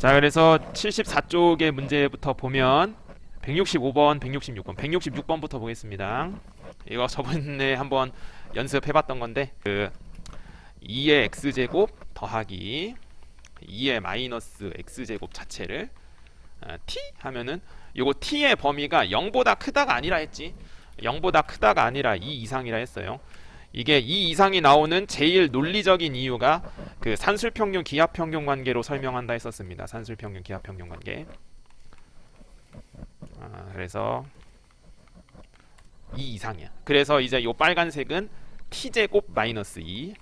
자, 그래서 74쪽의 문제부터 보면 165번, 166번, 166번부터 보겠습니다. 이거 저번에 한번 연습해봤던 건데 2의 x제곱 더하기 2의 마이너스 x제곱 자체를 t 하면은 요거 t의 범위가 0보다 크다가 아니라 했지. 0보다 크다가 아니라 2 이상이라 했어요. 이게 2 이상이 나오는 제일 논리적인 이유가 그 산술평균 기하평균 관계로 설명한다 했었습니다. 산술평균 기하평균 관계. 그래서 2 이상이야. 그래서 이제 요 빨간색은 t제곱 마이너스 2.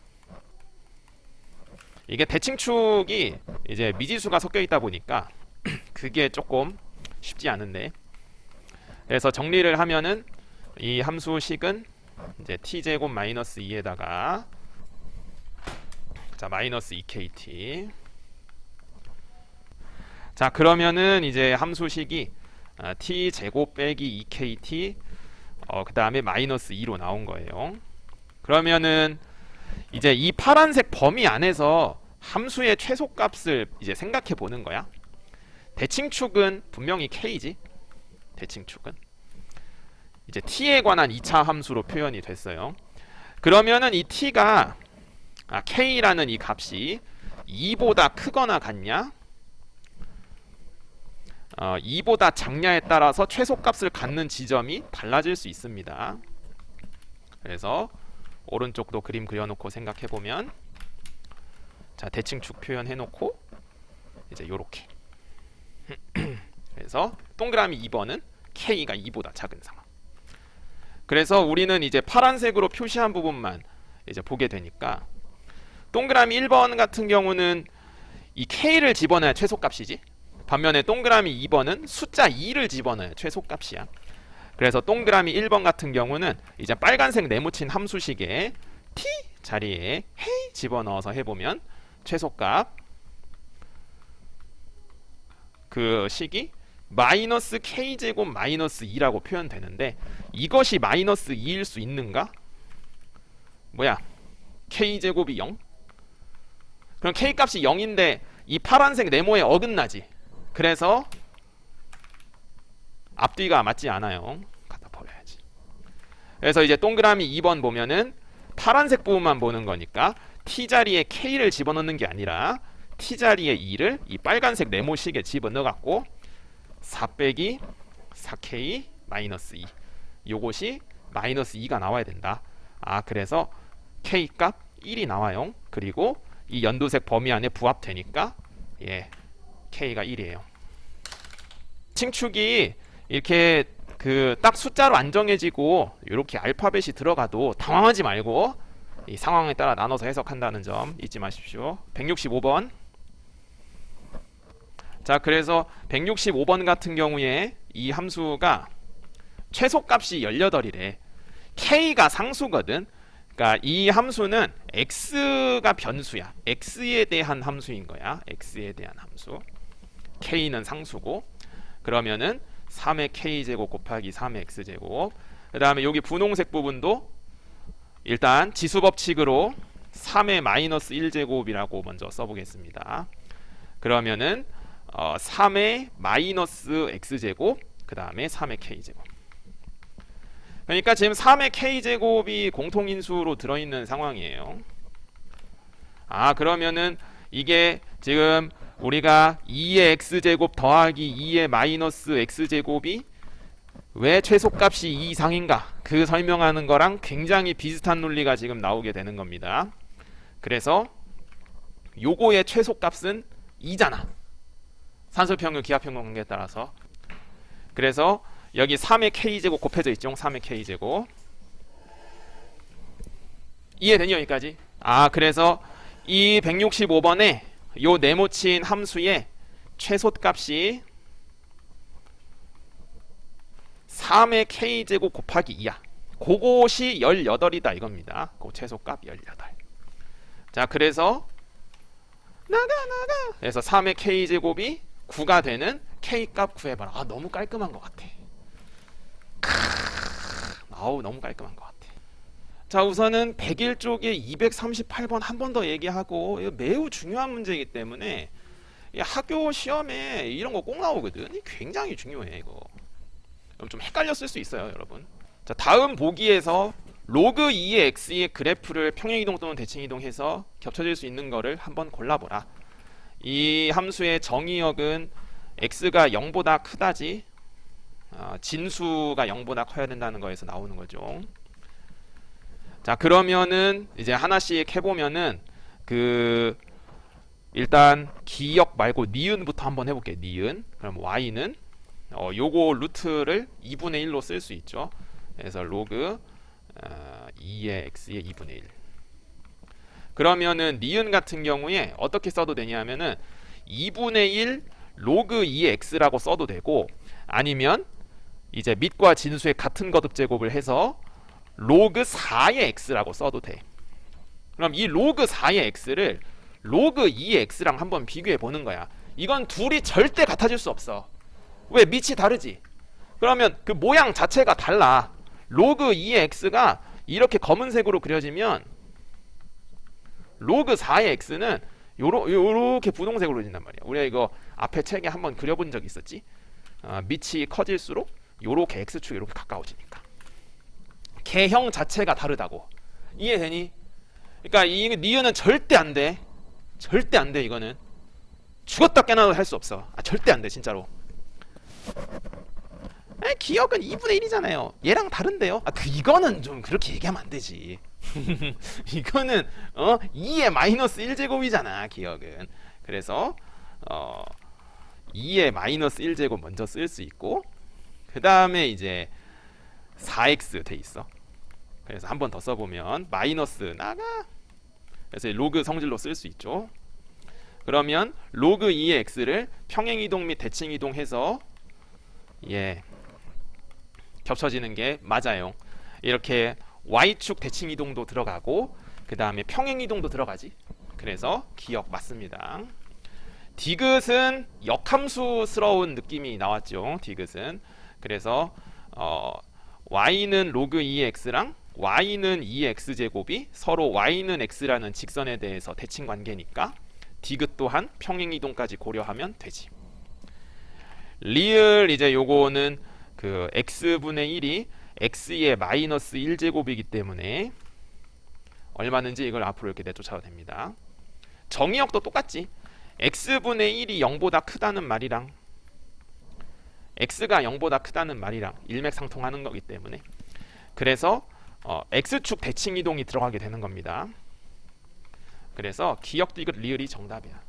이게 대칭축이 이제 미지수가 섞여 있다 보니까 그게 조금 쉽지 않은데, 그래서 정리를 하면은 이 함수식은 이제 t제곱 마이너스 2에다가 자 마이너스 2kt. 자 그러면은 이제 함수식이 t제곱 빼기 2kt 그 다음에 마이너스 2로 나온 거예요. 그러면은 이제 이 파란색 범위 안에서 함수의 최소값을 이제 생각해 보는 거야. 대칭축은 분명히 k지. 대칭축은 이제 t에 관한 2차 함수로 표현이 됐어요. 그러면은 이 t가 k라는 이 값이 2보다 크거나 같냐 2보다 작냐에 따라서 최소값을 갖는 지점이 달라질 수 있습니다. 그래서 오른쪽도 그림 그려놓고 생각해보면 자 대칭축 표현해놓고 이제 요렇게 그래서 동그라미 2번은 k가 2보다 작은 상황. 그래서 우리는 이제 파란색으로 표시한 부분만 이제 보게 되니까 동그라미 1번 같은 경우는 이 k를 집어넣어야 최소값이지. 반면에 동그라미 2번은 숫자 2를 집어넣어야 최소값이야. 그래서 동그라미 1번 같은 경우는 이제 빨간색 네모친 함수식에 t 자리에 hey 집어넣어서 해보면 최소값 그 식이 마이너스 k제곱 마이너스 2라고 표현되는데, 이것이 마이너스 2일 수 있는가? 뭐야 k제곱이 0? 그럼 k값이 0인데 이 파란색 네모에 어긋나지. 그래서 앞뒤가 맞지 않아요. 갖다 버려야지. 그래서 이제 동그라미 2번 보면은 파란색 부분만 보는 거니까 t자리에 k를 집어넣는 게 아니라 t자리에 2를 이 빨간색 네모식에 집어넣어갖고 4 빼기 4k 마이너스 2 요것이 마이너스 2가 나와야 된다. 그래서 k값 1이 나와요. 그리고 이 연두색 범위 안에 부합되니까 k가 1이에요. 칭축이 이렇게 그 딱 숫자로 안 정해지고 이렇게 알파벳이 들어가도 당황하지 말고 이 상황에 따라 나눠서 해석한다는 점 잊지 마십시오. 165번. 자 그래서 165번 같은 경우에 이 함수가 최소값이 18이래. k가 상수거든. 그러니까 이 함수는 x가 변수야. x에 대한 함수인 거야. x에 대한 함수. k는 상수고, 그러면은 3의 k제곱 곱하기 3의 x제곱, 그 다음에 여기 분홍색 부분도 일단 지수법칙으로 3의 마이너스 1제곱이라고 먼저 써보겠습니다. 그러면은 3의 마이너스 x제곱 그 다음에 3의 k제곱. 그러니까 지금 3의 k제곱이 공통인수로 들어있는 상황이에요. 그러면은 이게 지금 우리가 2의 x제곱 더하기 2의 마이너스 x제곱이 왜 최소값이 2 이상인가 그 설명하는 거랑 굉장히 비슷한 논리가 지금 나오게 되는 겁니다. 그래서 요거의 최소값은 2잖아. 산술평균 기하평균 관계에 따라서. 그래서 여기 3의 k제곱 곱해져 있죠. 3의 k제곱. 이해되니 여기까지? 그래서 이 165번에 요 네모친 함수의 최소값이 3의 k제곱 곱하기 2야. 그것이 18이다 이겁니다. 그 최소값 18. 자 그래서 그래서 3의 k제곱이 9가 되는 k값 구해봐라. 너무 깔끔한 것 같아. 너무 깔끔한 것 같아. 자 우선은 101쪽에 238번 한 번 더 얘기하고, 이거 매우 중요한 문제이기 때문에 이 학교 시험에 이런 거 꼭 나오거든. 굉장히 중요해 이거. 좀 헷갈렸을 수 있어요 여러분. 자, 다음 보기에서 로그 2의 x의 그래프를 평행이동 또는 대칭이동해서 겹쳐질 수 있는 거를 한번 골라보라. 이 함수의 정의역은 x가 0보다 크다지 진수가 0보다 커야 된다는 거에서 나오는 거죠. 자, 그러면은 이제 하나씩 해보면은 일단 기역 말고 니은부터 한번 해볼게요. 니은. 그럼 y는 요거 루트를 2분의 1로 쓸 수 있죠. 그래서 로그 2의 x의 2분의 1. 그러면은 니은 같은 경우에 어떻게 써도 되냐면은 2분의 1 로그 2의 x라고 써도 되고, 아니면 이제 밑과 진수의 같은 거듭 제곱을 해서 로그 4의 x라고 써도 돼. 그럼 이 로그 4의 x를 로그 2의 x랑 한번 비교해 보는 거야. 이건 둘이 절대 같아질 수 없어. 왜? 밑이 다르지. 그러면 그 모양 자체가 달라. 로그 2의 x가 이렇게 검은색으로 그려지면 로그 4의 x는 요렇게 분홍색으로 그려진단 말이야. 우리가 이거 앞에 책에 한번 그려본 적 있었지. 밑이 커질수록 요렇게 x축이 이렇게 가까워지니까. 개형 자체가 다르다고. 이해되니? 그러니까 이 니은은 절대 안 돼. 절대 안 돼. 이거는 죽었다 깨나도 할 수 없어. 절대 안 돼 진짜로. 기억은 2분의 1이잖아요. 얘랑 다른데요? 이거는 좀 그렇게 얘기하면 안 되지. 이거는 2의 마이너스 1제곱이잖아 기억은. 그래서 2의 마이너스 1제곱 먼저 쓸 수 있고, 그 다음에 이제 4x 돼 있어. 그래서 한 번 더 써보면 마이너스 나가. 그래서 로그 성질로 쓸 수 있죠. 그러면 로그 2의 x를 평행이동 및 대칭이동 해서 겹쳐지는 게 맞아요. 이렇게 y축 대칭이동도 들어가고 그 다음에 평행이동도 들어가지. 그래서 기억 맞습니다. 디귿은 역함수스러운 느낌이 나왔죠. 디귿은. 그래서 y는 로그 2의 x랑 y는 2의 x제곱이 서로 y는 x라는 직선에 대해서 대칭 관계니까 디귿 또한 평행이동까지 고려하면 되지. 리을 이제 요거는 그 x분의 1이 x의 마이너스 1제곱이기 때문에 얼마는지 이걸 앞으로 이렇게 내쫓아도 됩니다. 정의역도 똑같지. x분의 1이 0보다 크다는 말이랑 x가 0보다 크다는 말이랑 일맥상통하는 거기 때문에, 그래서 x축 대칭이동이 들어가게 되는 겁니다. 그래서 기역 디귿 리을이 정답이야.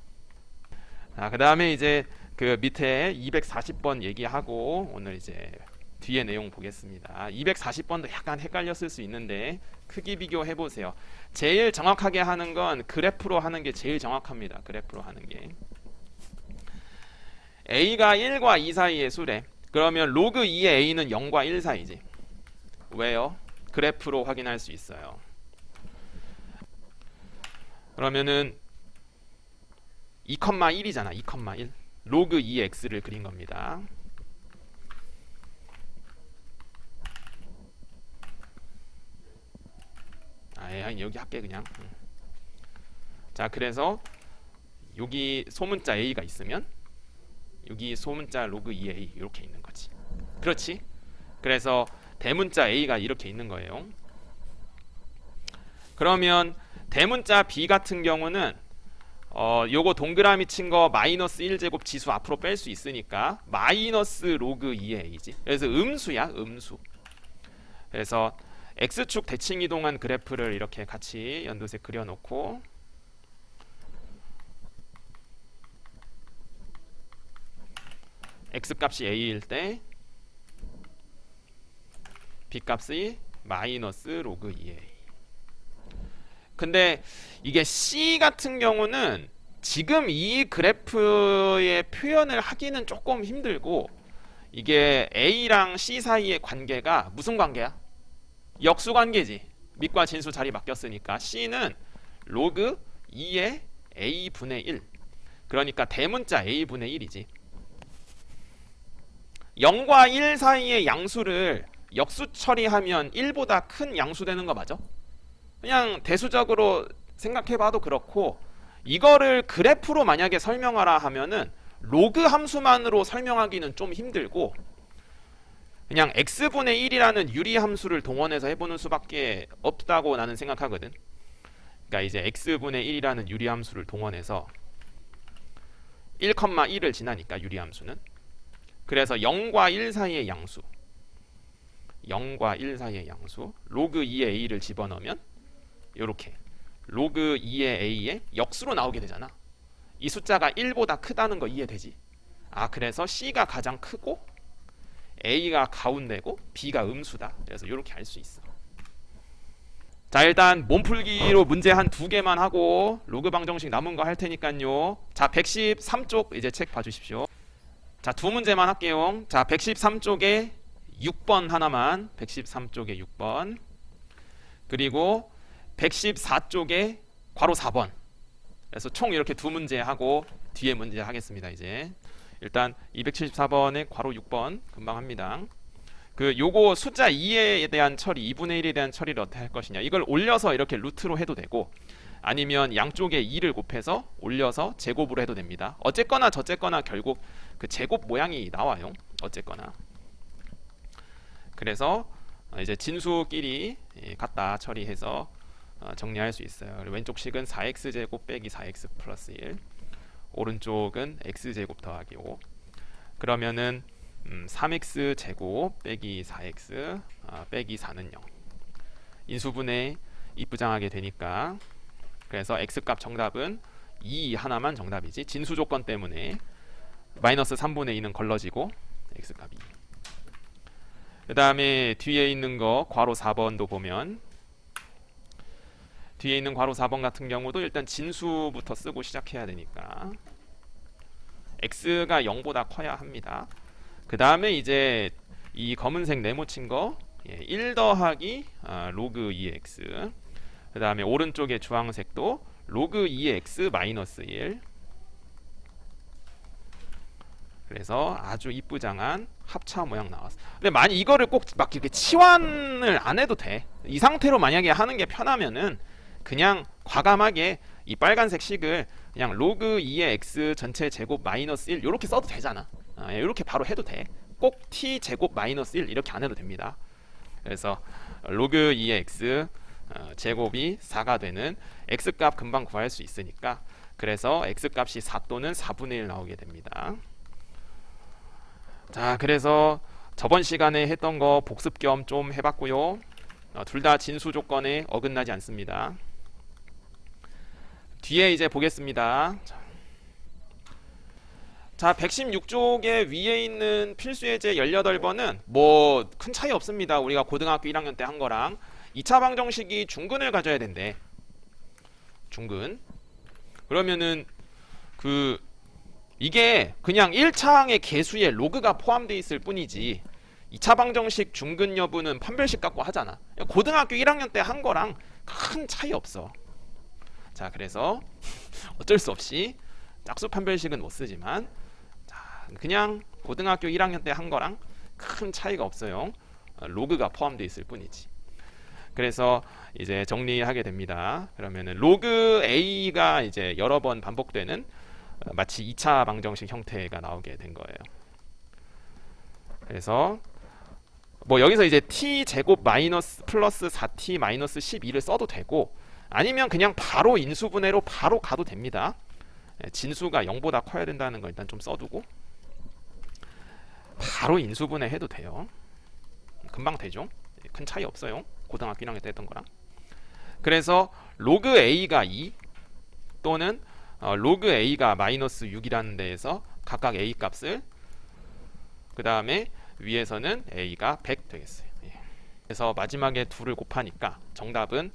그 다음에 이제 그 밑에 240번 얘기하고 오늘 이제 뒤에 내용 보겠습니다. 240번도 약간 헷갈렸을 수 있는데 크기 비교해 보세요. 제일 정확하게 하는 건 그래프로 하는 게 제일 정확합니다. 그래프로 하는 게. a가 1과 2 사이의 수래. 그러면 로그 2의 a는 0과 1 사이지. 왜요? 그래프로 확인할 수 있어요. 그러면은 2,1이잖아. 2,1. 로그 2의 x를 그린 겁니다. 여기 할게 그냥. 자, 그래서 여기 소문자 a가 있으면 여기 소문자 로그 2a 이렇게 있는 거지. 그렇지? 그래서 대문자 a가 이렇게 있는 거예요. 그러면 대문자 b 같은 경우는 요거 동그라미 친 거 마이너스 1제곱 지수 앞으로 뺄 수 있으니까 마이너스 로그 2의 a지. 그래서 음수야, 음수. 그래서 x축 대칭이동한 그래프를 이렇게 같이 연두색 그려놓고, x값이 a일 때 b값이 마이너스 로그 2a. 근데 이게 c 같은 경우는 지금 이 그래프의 표현을 하기는 조금 힘들고, 이게 a랑 c 사이의 관계가 무슨 관계야? 역수 관계지. 밑과 진수 자리 바뀌었으니까 c는 로그 2의 a분의 1. 그러니까 대문자 a분의 1이지. 0과 1 사이의 양수를 역수 처리하면 1보다 큰 양수 되는 거 맞아? 그냥 대수적으로 생각해봐도 그렇고 이거를 그래프로 만약에 설명하라 하면은 로그 함수만으로 설명하기는 좀 힘들고 그냥 x분의 1이라는 유리 함수를 동원해서 해보는 수밖에 없다고 나는 생각하거든. 그러니까 이제 x분의 1이라는 유리 함수를 동원해서 1,1을 지나니까 유리 함수는, 그래서 0과 1 사이의 양수, 0과 1 사이의 양수 로그 2의 a를 집어넣으면 요렇게 로그 2의 a의 역수로 나오게 되잖아. 이 숫자가 1보다 크다는 거 이해되지? 그래서 c가 가장 크고 a가 가운데고 b가 음수다. 그래서 이렇게 알 수 있어. 자, 일단 몸풀기로 문제 한 2개만 하고 로그 방정식 남은 거 할 테니까요. 자, 113쪽 이제 책 봐주십시오. 자, 2문제만 할게요. 자, 113쪽에 6번 하나만, 113쪽에 6번, 그리고 114쪽에 괄호 4번. 그래서 총 이렇게 2문제 하고 뒤에 문제 하겠습니다. 이제 일단 274번에 괄호 6번 금방 합니다. 요거 숫자 2에 대한 처리, 2분의 1에 대한 처리를 어떻게 할 것이냐. 이걸 올려서 이렇게 루트로 해도 되고 아니면 양쪽에 2를 곱해서 올려서 제곱으로 해도 됩니다. 어쨌거나 저쨌거나 결국 그 제곱 모양이 나와요. 어쨌거나. 그래서 이제 진수끼리 갖다 처리해서 정리할 수 있어요. 왼쪽 식은 4x제곱 빼기 4x 플러스 1, 오른쪽은 x제곱 더하기 5. 그러면은 3x제곱 빼기 4x 빼기 4는 0. 인수분해 이부장하게 되니까, 그래서 x값 정답은 2 하나만 정답이지. 진수 조건 때문에 마이너스 3분의 2는 걸러지고 x값이 2. 그 다음에 뒤에 있는 거 괄호 4번도 보면, 뒤에 있는 괄호 4번 같은 경우도 일단 진수부터 쓰고 시작해야 되니까 x가 0보다 커야 합니다. 그 다음에 이제 이 검은색 네모친 거 1 더하기 로그 2의 x, 그 다음에 오른쪽에 주황색도 로그 2의 x 마이너스 1. 그래서 아주 이쁘장한 합차 모양 나왔어. 근데 만약 이거를 꼭 막 이렇게 치환을 안 해도 돼. 이 상태로 만약에 하는 게 편하면은 그냥 과감하게 이 빨간색 식을 그냥 로그 2의 x 전체 제곱 마이너스 1 이렇게 써도 되잖아. 이렇게 바로 해도 돼. 꼭 t 제곱 마이너스 1 이렇게 안 해도 됩니다. 그래서 로그 2의 x 제곱이 4가 되는 x값 금방 구할 수 있으니까, 그래서 x값이 4 또는 4분의 1 나오게 됩니다. 자, 그래서 저번 시간에 했던 거 복습 겸 좀 해봤고요. 둘 다 진수 조건에 어긋나지 않습니다. 뒤에 이제 보겠습니다. 자, 116쪽에 위에 있는 필수 예제 18번은 뭐 큰 차이 없습니다. 우리가 고등학교 1학년 때 한 거랑 2차 방정식이 중근을 가져야 된대. 중근. 그러면은 이게 그냥 1차항의 개수에 로그가 포함되어 있을 뿐이지 2차 방정식 중근 여부는 판별식 갖고 하잖아. 고등학교 1학년 때 한 거랑 큰 차이 없어. 자, 그래서 어쩔 수 없이 짝수 판별식은 못 쓰지만 그냥 고등학교 1학년 때 한 거랑 큰 차이가 없어요. 로그가 포함되어 있을 뿐이지. 그래서 이제 정리하게 됩니다. 그러면은 로그 a가 이제 여러 번 반복되는 마치 2차 방정식 형태가 나오게 된 거예요. 그래서 뭐 여기서 이제 t 제곱 마이너스 플러스 4t 마이너스 12를 써도 되고, 아니면 그냥 바로 인수분해로 바로 가도 됩니다. 진수가 0보다 커야 된다는 거 일단 좀 써두고 바로 인수분해 해도 돼요. 금방 되죠. 큰 차이 없어요. 고등학교 1학년 때 했던 거랑. 그래서 로그 a가 2 또는 로그 a가 마이너스 6이라는 데에서 각각 a 값을, 그 다음에 위에서는 a가 100 되겠어요. 그래서 마지막에 2를 곱하니까 정답은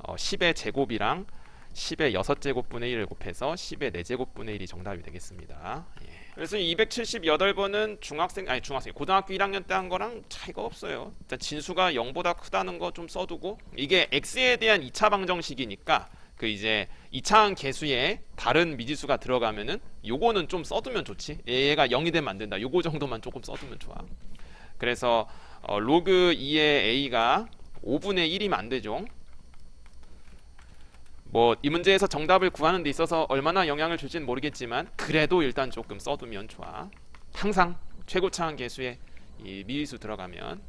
10의 제곱이랑 10의 6제곱분의 1을 곱해서 10의 4제곱분의 1이 정답이 되겠습니다. 그래서 278번은 중학생 고등학교 1학년 때 한 거랑 차이가 없어요. 일단 진수가 0보다 크다는 거 좀 써두고, 이게 x에 대한 2차 방정식이니까 그 이제 2차항 개수에 다른 미지수가 들어가면은 요거는 좀 써두면 좋지. 얘가 0이 되면 안 된다. 요거 정도만 조금 써두면 좋아. 그래서 로그 2의 a가 5분의 1이면 안 되죠. 뭐 이 문제에서 정답을 구하는 데 있어서 얼마나 영향을 줄지는 모르겠지만 그래도 일단 조금 써두면 좋아. 항상 최고차항 계수에 이 미리수 들어가면.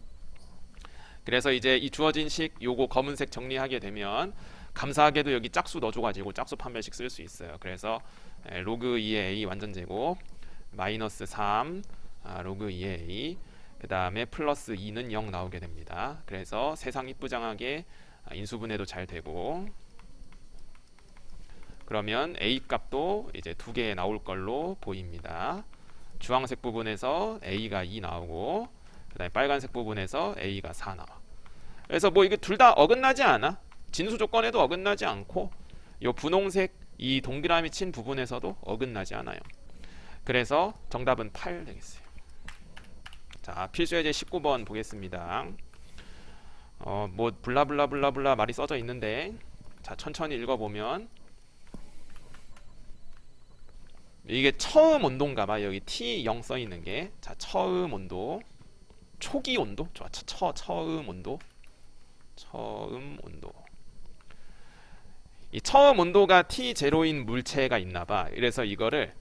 그래서 이제 이 주어진 식 요거 검은색 정리하게 되면 감사하게도 여기 짝수 넣어줘가지고 짝수 판별식 쓸 수 있어요. 그래서 로그 2의 a 완전 제곱 마이너스 3 로그 2의 a 그 다음에 플러스 2는 0 나오게 됩니다. 그래서 세상 이쁘장하게 인수분해도 잘 되고, 그러면 a 값도 이제 2개 나올 걸로 보입니다. 주황색 부분에서 a가 2 나오고 그 다음에 빨간색 부분에서 a가 4 나와. 그래서 뭐 이게 둘 다 어긋나지 않아. 진수 조건에도 어긋나지 않고 요 분홍색 이 동그라미 친 부분에서도 어긋나지 않아요. 그래서 정답은 8 되겠어요. 자, 필수예제 19번 보겠습니다. 뭐 블라블라블라블라 말이 써져 있는데, 자 천천히 읽어보면 이게 처음 온도인가봐. 여기 T0 써 있는 게, 자 처음 온도, 초기 온도, 좋아. 처음 온도, 처음 온도. 이 처음 온도가 T0인 물체가 있나봐. 그래서 이거를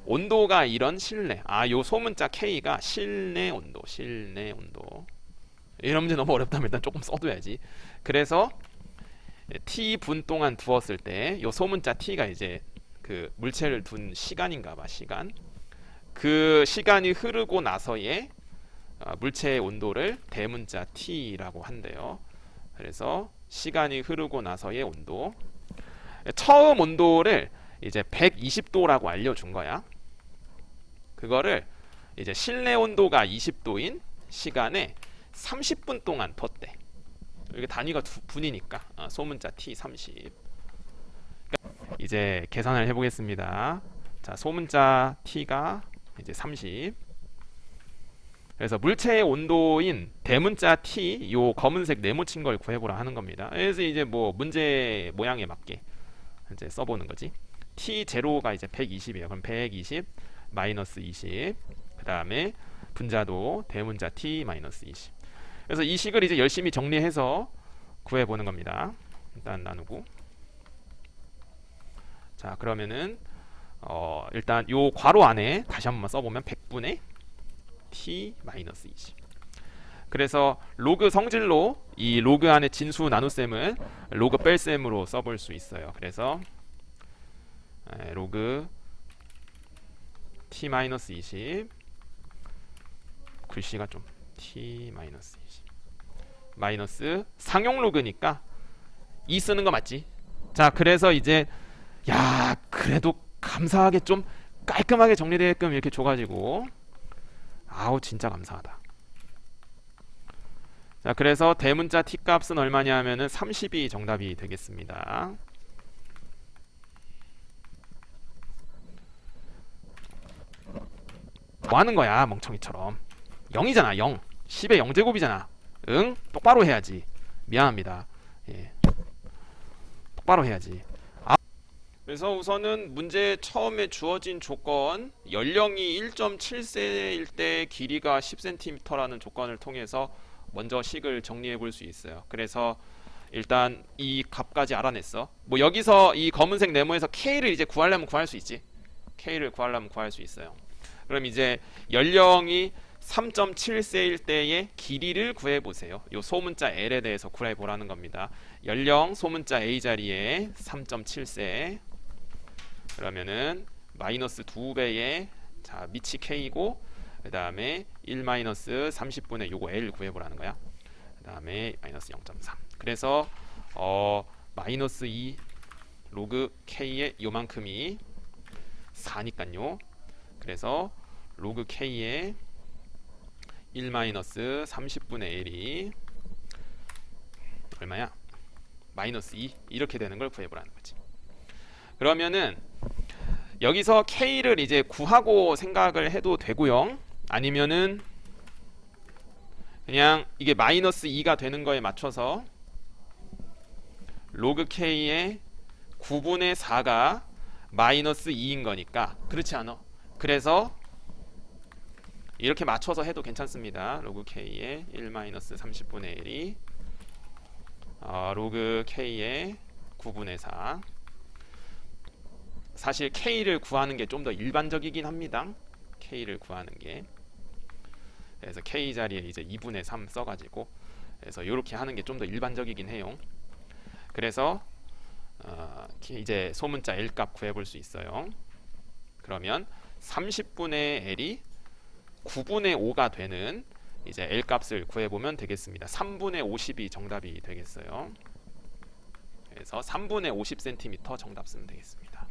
온도가 이런 실내, 요 소문자 K가 실내 온도, 실내 온도. 이런 문제 너무 어렵다면 일단 조금 써둬야지. 그래서 T분 동안 두었을 때 요 소문자 T가 이제 그 물체를 둔 시간인가봐. 시간. 그 시간이 흐르고 나서의 물체의 온도를 대문자 T라고 한대요. 그래서 시간이 흐르고 나서의 온도. 처음 온도를 이제 120도라고 알려준 거야. 그거를 이제 실내 온도가 20도인 시간에 30분 동안 뒀대. 이게 단위가 분이니까 소문자 T 30. 이제 계산을 해보겠습니다. 자, 소문자 T가 이제 30. 그래서 물체의 온도인 대문자 T, 요 검은색 네모친 걸 구해보라 하는 겁니다. 그래서 이제 뭐 문제 모양에 맞게 이제 써보는 거지. T0가 이제 120이에요. 그럼 120 마이너스 20. 그 다음에 분자도 대문자 T 마이너스 20. 그래서 이 식을 이제 열심히 정리해서 구해보는 겁니다. 일단 나누고. 자, 그러면은 일단 요 괄호 안에 다시 한번 써보면 100분의 T 마이너스 20. 그래서 로그 성질로 이 로그 안에 진수 나눗셈을 로그 뺄셈으로 써볼 수 있어요. 그래서 로그 T 마이너스 20, 글씨가 좀 T 마이너스 20 마이너스 상용 로그니까 2 쓰는 거 맞지? 자, 그래서 이제 야, 그래도 감사하게 좀 깔끔하게 정리되게끔 이렇게 줘가지고 아우 진짜 감사하다. 자, 그래서 대문자 T 값은 얼마냐 하면은 30이 정답이 되겠습니다. 뭐 하는 거야 멍청이처럼. 0이잖아 0. 10의 0제곱이잖아. 응? 똑바로 해야지. 미안합니다. 예. 똑바로 해야지. 그래서 우선은 문제 처음에 주어진 조건, 연령이 1.7세일 때 길이가 10cm라는 조건을 통해서 먼저 식을 정리해 볼 수 있어요. 그래서 일단 이 값까지 알아냈어. 뭐 여기서 이 검은색 네모에서 K를 이제 구하려면 구할 수 있지. K를 구하려면 구할 수 있어요. 그럼 이제 연령이 3.7세일 때의 길이를 구해보세요. 요 소문자 L에 대해서 구해보라는 겁니다. 연령 소문자 A 자리에 3.7세. 그러면은 마이너스 2배의 자 미치 K고, 그 다음에 1 마이너스 30분의 요거 L 구해보라는 거야. 그 다음에 마이너스 0.3. 그래서 마이너스 2 로그 K의 요만큼이 4니깐요. 그래서 로그 K의 1 마이너스 30분의 L이 얼마야? 마이너스 2 이렇게 되는 걸 구해보라는 거지. 그러면은 여기서 K를 이제 구하고 생각을 해도 되고요. 아니면은 그냥 이게 마이너스 2가 되는 거에 맞춰서 로그 K의 9분의 4가 마이너스 2인 거니까 그렇지 않아? 그래서 이렇게 맞춰서 해도 괜찮습니다. 로그 K의 1 마이너스 30분의 1이 로그 K의 9분의 4. 사실 K를 구하는 게 좀 더 일반적이긴 합니다. K를 구하는 게. 그래서 K 자리에 이제 2분의 3 써가지고, 그래서 이렇게 하는 게 좀 더 일반적이긴 해요. 그래서 이제 소문자 L 값 구해볼 수 있어요. 그러면 30분의 L이 9분의 5가 되는 이제 L 값을 구해보면 되겠습니다. 3분의 50이 정답이 되겠어요. 그래서 3분의 50cm 정답 쓰면 되겠습니다.